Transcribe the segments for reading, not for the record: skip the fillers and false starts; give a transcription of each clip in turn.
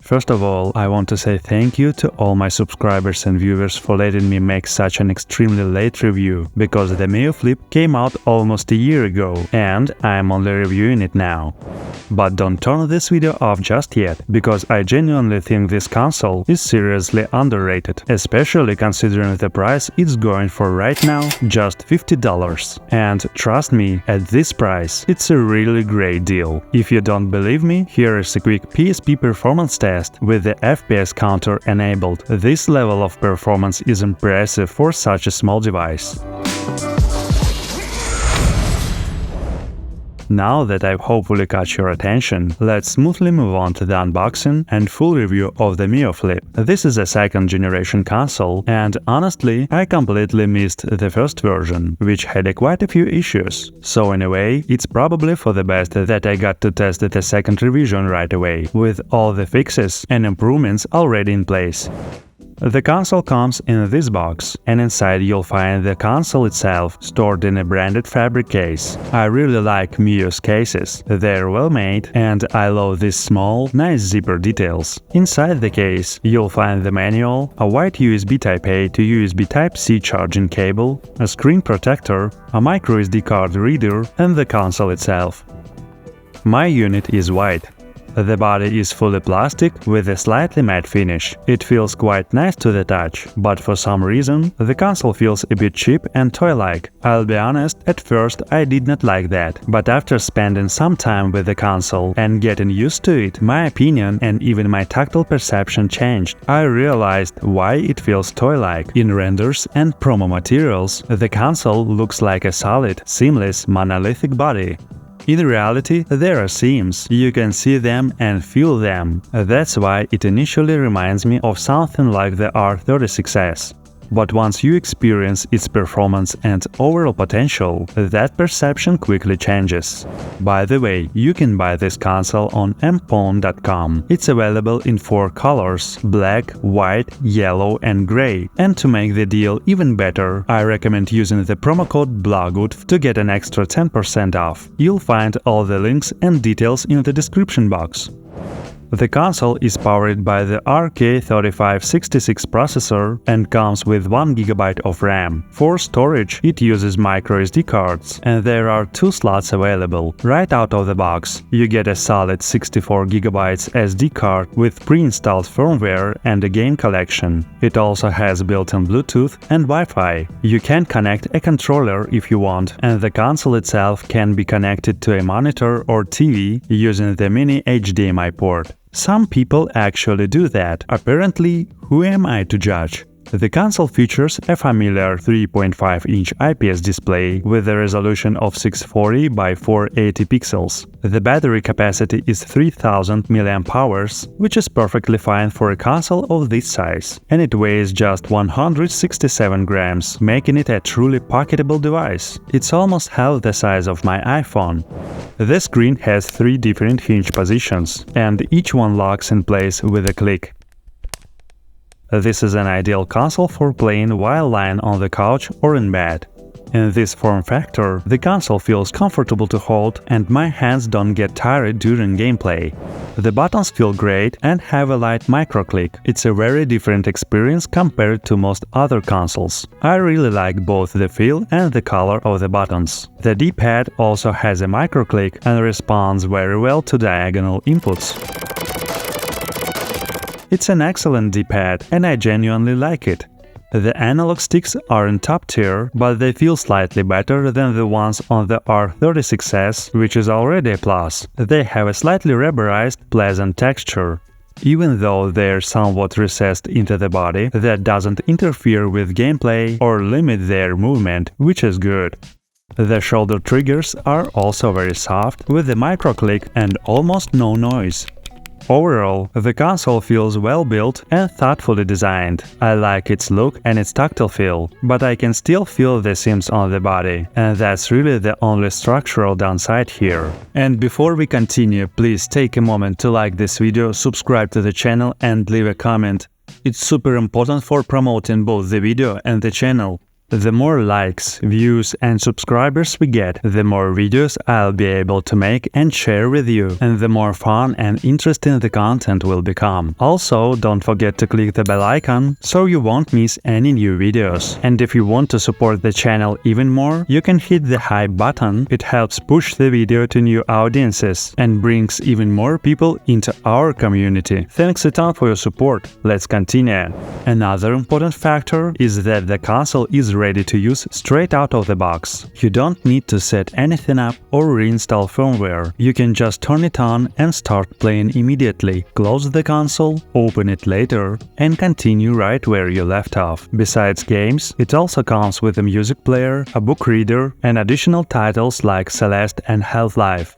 First of all, I want to say thank you to all my subscribers and viewers for letting me make such an extremely late review, because the Miyoo Flip came out almost a year ago, and I am only reviewing it now. But don't turn this video off just yet, because I genuinely think this console is seriously underrated, especially considering the price it's going for right now, just $50. And trust me, at this price, it's a really great deal. If you don't believe me, here is a quick PSP performance test with the FPS counter enabled. This level of performance is impressive for such a small device. Now that I've hopefully caught your attention, let's smoothly move on to the unboxing and full review of the Miyoo Flip. This is a second generation console, and honestly, I completely missed the first version, which had quite a few issues. So in a way, it's probably for the best that I got to test the second revision right away, with all the fixes and improvements already in place. The console comes in this box, and inside you'll find the console itself stored in a branded fabric case. I really like Miyoo's cases, they're well made, and I love these small, nice zipper details. Inside the case you'll find the manual, a white USB Type-A to USB Type-C charging cable, a screen protector, a microSD card reader, and the console itself. My unit is white. The body is fully plastic with a slightly matte finish. It feels quite nice to the touch, but for some reason the console feels a bit cheap and toy-like. I'll be honest, at first I did not like that, but after spending some time with the console and getting used to it, my opinion and even my tactile perception changed. I realized why it feels toy-like. In renders and promo materials, the console looks like a solid, seamless, monolithic body. In reality, there are seams, you can see them and feel them. That's why it initially reminds me of something like the R36S. But once you experience its performance and overall potential, that perception quickly changes. By the way, you can buy this console on mpone.com. It's available in 4 colors: black, white, yellow and gray. And to make the deal even better, I recommend using the promo code Blogoodf to get an extra 10% off. You'll find all the links and details in the description box. The console is powered by the RK3566 processor and comes with 1GB of RAM. For storage, it uses microSD cards, and there are 2 slots available. Right out of the box, you get a solid 64GB SD card with pre-installed firmware and a game collection. It also has built-in Bluetooth and Wi-Fi. You can connect a controller if you want, and the console itself can be connected to a monitor or TV using the mini HDMI port. Some people actually do that. Apparently, who am I to judge? The console features a familiar 3.5-inch IPS display with a resolution of 640 by 480 pixels. The battery capacity is 3000 mAh, which is perfectly fine for a console of this size, and it weighs just 167 grams, making it a truly pocketable device. It's almost half the size of my iPhone. The screen has 3 different hinge positions, and each one locks in place with a click. This is an ideal console for playing while lying on the couch or in bed. In this form factor, the console feels comfortable to hold and my hands don't get tired during gameplay. The buttons feel great and have a light micro-click. It's a very different experience compared to most other consoles. I really like both the feel and the color of the buttons. The D-pad also has a micro-click and responds very well to diagonal inputs. It's an excellent D-pad, and I genuinely like it. The analog sticks aren't top tier, but they feel slightly better than the ones on the R36S, which is already a plus. They have a slightly rubberized, pleasant texture. Even though they're somewhat recessed into the body, that doesn't interfere with gameplay or limit their movement, which is good. The shoulder triggers are also very soft, with a micro-click and almost no noise. Overall, the console feels well built and thoughtfully designed. I like its look and its tactile feel, but I can still feel the seams on the body, and that's really the only structural downside here. And before we continue, please take a moment to like this video, subscribe to the channel and leave a comment. It's super important for promoting both the video and the channel. The more likes, views and subscribers we get, the more videos I'll be able to make and share with you, and the more fun and interesting the content will become. Also, don't forget to click the bell icon so you won't miss any new videos. And if you want to support the channel even more, you can hit the hype button. It helps push the video to new audiences and brings even more people into our community. Thanks a ton for your support. Let's continue. Another important factor is that the console is ready to use straight out of the box. You don't need to set anything up or reinstall firmware. You can just turn it on and start playing immediately. Close the console, open it later, and continue right where you left off. Besides games, it also comes with a music player, a book reader, and additional titles like Celeste and Half-Life.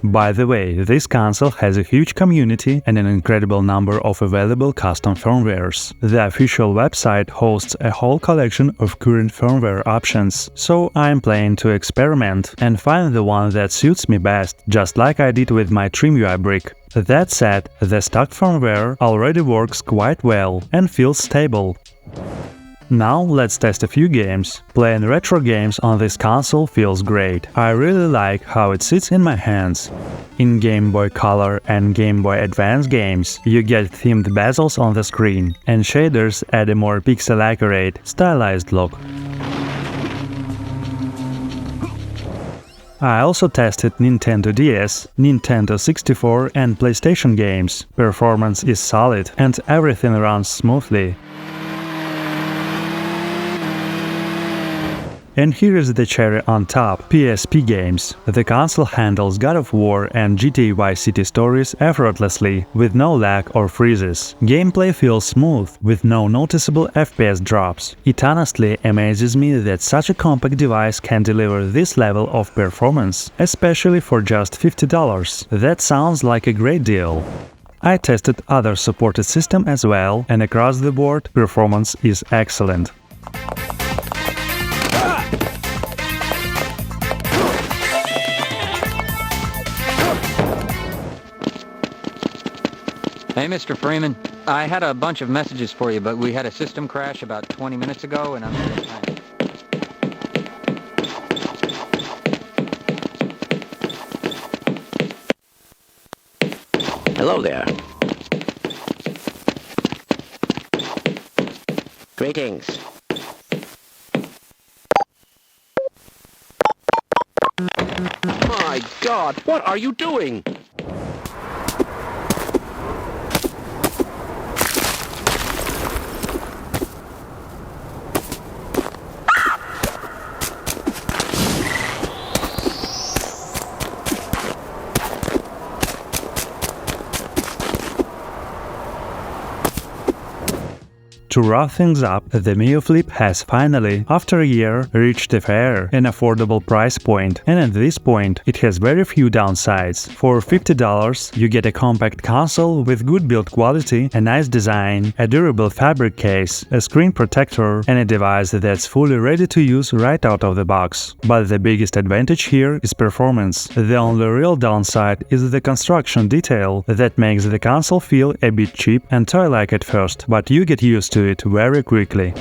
By the way, this console has a huge community and an incredible number of available custom firmwares. The official website hosts a whole collection of current firmware options, so I'm planning to experiment and find the one that suits me best, just like I did with my TrimUI brick. That said, the stock firmware already works quite well and feels stable. Now let's test a few games. Playing retro games on this console feels great. I really like how it sits in my hands. In Game Boy Color and Game Boy Advance games, you get themed bezels on the screen, and shaders add a more pixel-accurate, stylized look. I also tested Nintendo DS, Nintendo 64 and PlayStation games. Performance is solid and everything runs smoothly. And here is the cherry on top, PSP games. The console handles God of War and GTA Vice City stories effortlessly, with no lag or freezes. Gameplay feels smooth, with no noticeable FPS drops. It honestly amazes me that such a compact device can deliver this level of performance, especially for just $50. That sounds like a great deal. I tested other supported systems as well, and across the board, performance is excellent. Hey, Mr. Freeman. I had a bunch of messages for you, but we had a system crash about 20 minutes ago, and I'm... Hello there. Greetings. My God, what are you doing? To wrap things up, the Miyoo Flip has finally, after a year, reached a fair and affordable price point, and at this point, it has very few downsides. For $50, you get a compact console with good build quality, a nice design, a durable fabric case, a screen protector, and a device that's fully ready to use right out of the box. But the biggest advantage here is performance. The only real downside is the construction detail that makes the console feel a bit cheap and toy-like at first, but you get used to it very quickly.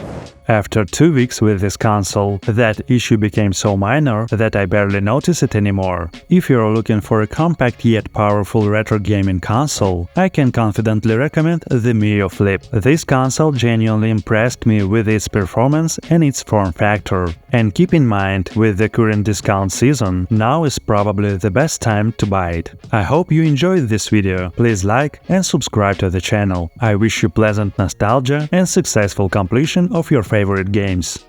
After 2 weeks with this console, that issue became so minor that I barely notice it anymore. If you're looking for a compact yet powerful retro gaming console, I can confidently recommend the Miyoo Flip. This console genuinely impressed me with its performance and its form factor. And keep in mind, with the current discount season, now is probably the best time to buy it. I hope you enjoyed this video. Please like and subscribe to the channel. I wish you pleasant nostalgia and successful completion of your favorite games.